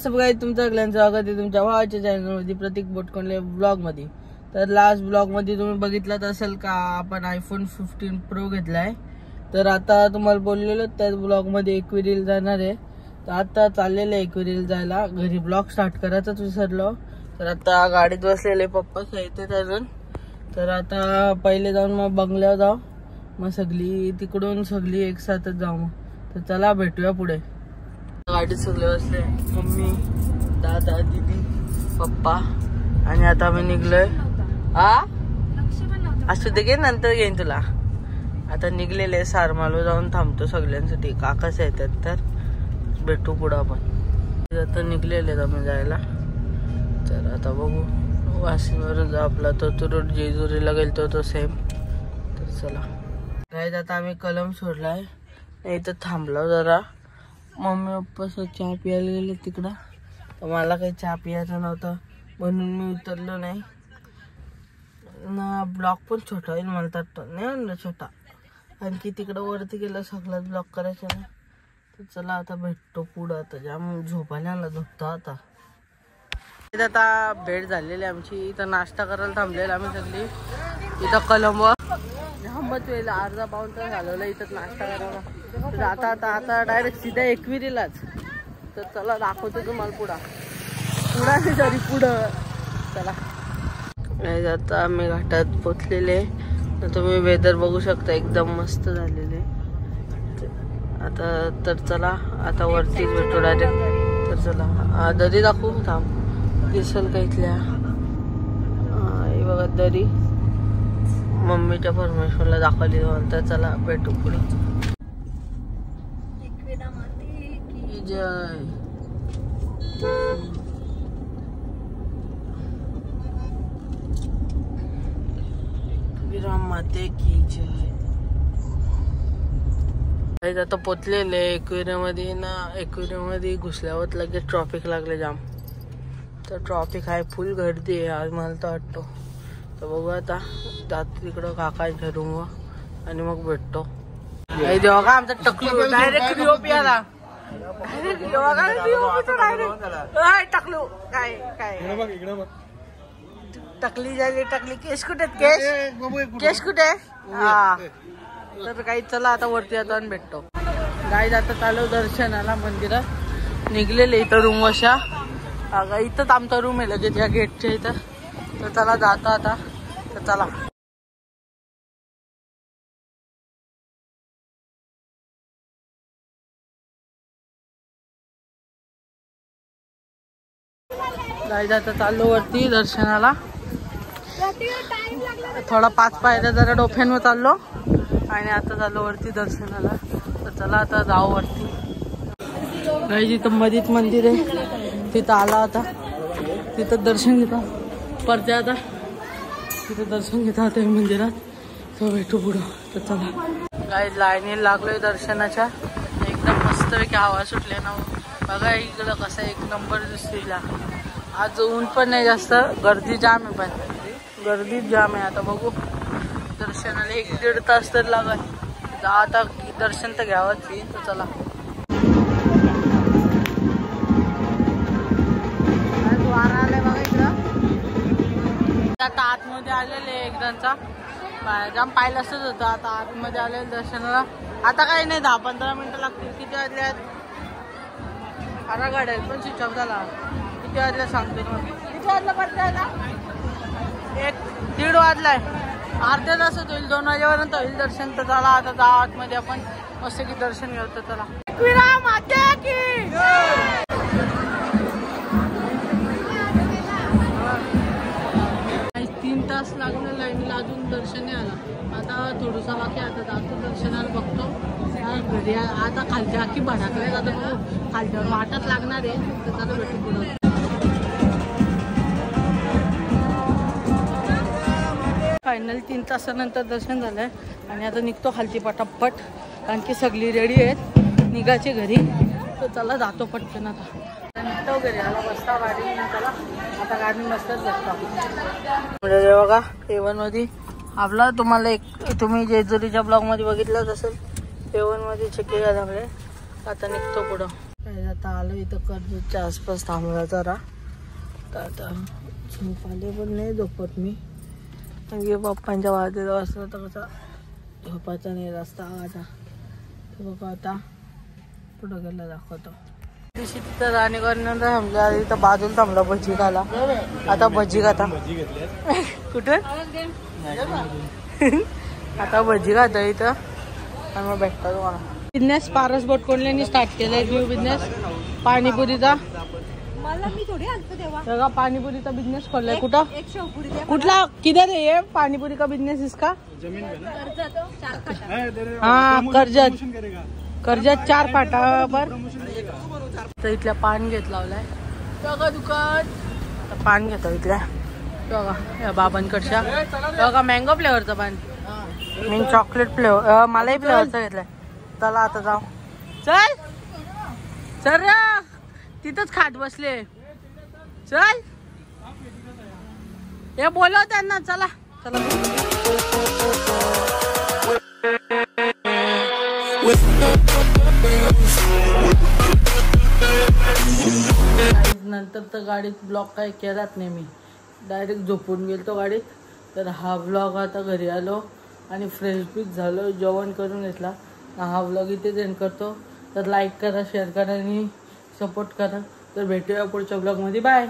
WhatsApp guys, तुमचं सगळ्यांचं स्वागत आहे तुमच्या भावाच्या चॅनलमध्ये प्रतीक बोटकोंडले ब्लॉग मध्ये। तर लास्ट ब्लॉग मध्ये तुम्ही बघितलं असेल का आपण आयफोन 15 प्रो घेतलाय। तर आता तुम्हाला बोललेलो त्याच ब्लॉग मध्ये एक्विरिल जाणार आहे। तर आता चाललेलं एक्विरिल जायला, घरी ब्लॉग स्टार्ट करायचाच विसरलो। तर आता गाडीत बसलेले पप्पा येतात अजून। तर आता पहिले जाऊन मग बंगल्यावर जाऊ, मग सगळी तिकडून सगळी एक साथच जाऊ। मग तर चला भेटूया पुढे। गाडीत सगळे बसले, मम्मी, दादा, दीदी, पप्पा आणि आता मी निघलोय। असू दे गे, नंतर घेईन तुला। आता निघलेले सारमालो जाऊन थांबतो सगळ्यांसाठी, काकाच येतात तर भेटू पुढे आपण। आता निघलेले आम्ही जायला। तर आता बघू वाशीवरून जा आपला तो रोड जेजुरीला गेलतो तो सेम। तर चला गाईज, आता आम्ही कलम सोडलाय, इथं थांबलो जरा। मम्मी पप्पा चहा प्यायला गेले तिकडं। तर मला काही चहा प्यायचा नव्हता म्हणून मी उतरलो नाही ना। ब्लॉक पण छोटा होईल मला तर नाही म्हणलं छोटा, आणखी तिकडं वरती गेलं सगळंच ब्लॉक करायचं ना। तर चला आता भेटतो पुढं। आता जाम झोपायला झोपतो आता। आता भेट झालेली आमची, इथं नाश्ता करायला थांबलेला आम्ही सगळी। इथं कलमवर जामच वेळ, अर्धा पाऊण तास घालवला इथं नाश्ता करायला। तर आता डायरेक्ट सीधा एक्विरिलाच। तर चला दाखवतो तुम्हाला पुढं चला। आता आम्ही घाटात पोचलेले, तर तुम्ही वेदर बघू शकता, एकदम मस्त झालेले। आता तर चला आता वरती भेटू डायरेक्ट। तर चला दरी दाखवू, थांब दिसल का इथल्या। हे बघा दरी, मम्मीच्या परमेश्वरला दाखवली। तर चला भेटू पुढे। जय विराम माते की जय। आता पोचलेले एक्वेरियम मध्ये ना। एक्वेरियम मध्ये घुसल्यावर लगेच ट्रॉफिक लागले जाम। तर ट्रॉफिक आहे, फुल गर्दी आहे आज मला तर वाटतो। तर बघू आता जातो तिकडं काकांच्या रूमवर आणि मग भेटतो। जेव्हा का आमचा टकलू डायरेक्ट रिओपी आला, टकलू काय टकली झाली, टकली केस कुठे, केस कुठे। हा तर काही चला आता वरती जातो आणि भेटतो। गाईज आता चालू दर्शनाला मंदिरात, निघलेले इथं रूम वशा। अगं इथंच आमचा रूम आहे लगेच या गेटच्या इथं। तर चला जातो आता। तर चला गाईज आता चाललो वरती दर्शनाला। थोडा 5 पायऱ्या जरा डोफ्यांवर चाललो आणि आता चाललो वरती दर्शनाला। तर चला आता जाऊ वरती। गाईज इथं मधीच मंदिर आहे, तिथं आला आता, तिथं दर्शन घेता परत आता, तिथं दर्शन घेता आता मंदिरात। तर भेटू पुढं। तर चला गाईज लाईनीला लागलोय दर्शनाच्या, एकदम मस्तपैकी हवा सुटले ना। बघा इकडं कसं एक नंबर दिसतीला। आज ऊन पण नाही जास्त, गर्दी जाम आहे, पण गर्दीच जाम आहे। आता बघू दर्शनाला 1-1.5 तास तर लागल। आता दर्शन तर घ्यावंच। तर चला वारा आलाय बघा इकडं। आता आतमध्ये आलेले एकदांचा जाम पाहिलं असंच होतं। आता आतमध्ये आलेले दर्शनाला, आता काही नाही 10-15 मिनिटं लागतील। किती वाजले आहेत, 12 गाड्या आहेत पण स्विच ऑफ झाला। किती वाजल्या सांगते मग, किती वाजला परत 1-1:30 वाजलाय, अर्ध्या तासात होईल, 2 वाजेपर्यंत होईल दर्शन। तर चला आता जा आतमध्ये आपण मस्त की दर्शन घेतो। चला 3 तास लागले लाईनीला, अजून दर्शन नाही आला। आता थोडंसा बाकी, आता जातो दर्शनाला बघतो घरी। आता खालच्या आखी भडाकले जातो, खालच्यावर वाटच लागणार आहे। तर आता भेटू पुढं। फायनल 3 तासानंतर दर्शन झालंय आणि आता निघतो खालची पटापट, आणखी सगळी रेडी आहेत निघायची घरी। तर चला जातो पटकन आता निघतो घरी। आला बसता गाडी ना, चला आता गाडी मस्तच बसतो। म्हणजे बघा A1 मध्ये आपला, तुम्हाला तुम्ही जेजुरीच्या ब्लॉग मध्ये बघितलंच असेल, A1 मध्ये चेक केला झाले। आता निघतो पुढं। आता आलो इथं कर्जतच्या आसपास थांबला जरा. तर आता झोप आले पण नाही झोपत मी. कारण पप्पांच्या वाजत वाजता तर कसा झोपायचा नाही रस्ता आता. बघा आता पुढं गेला दाखवतो. दिवशी तिथं राणीगडनंतर थांबला इथं बाजूला थांबला भजी खाला. आता भजी खाता कुठं आता भजी खाता इथं आणि मग भेटतो तुम्हाला. बिझनेस पारस बोटकोणलेनी स्टार्ट केलाय न्यू बिझनेस पाणीपुरीचा. तेव्हा पाणीपुरीचा बिझनेस खोललाय. कुठं कुठला किधर है ये पाणीपुरी का बिझनेस इसका? हाँ कर्जत 4 फाटावर. तर इथल्या पान घेत लावलाय बघा दुकान. पान घेतो इथल्या बघा या बाबांकडच्या. बघा मँगो फ्लेवरचं पान. मी चॉकलेट फ्लेवर मलाही फ्लेवरचं घेतलाय. चला आता जाऊ. चल चल रे तिथंच खात बसले. चल हे बोलव त्यांना. चला चला नंतर तर गाडीत ब्लॉग काय केलाच नाही मी. डायरेक्ट झोपून गेलो गाडीत. तर हा ब्लॉग आता घरी आलो आणि फ्रेश बीच झालो जेवण करून घेतला. हा ब्लॉग इथेच एंड करतो. तर लाईक करा शेअर करा आणि सपोर्ट करा. तर भेटूया पुढच्या ब्लॉगमध्ये. बाय.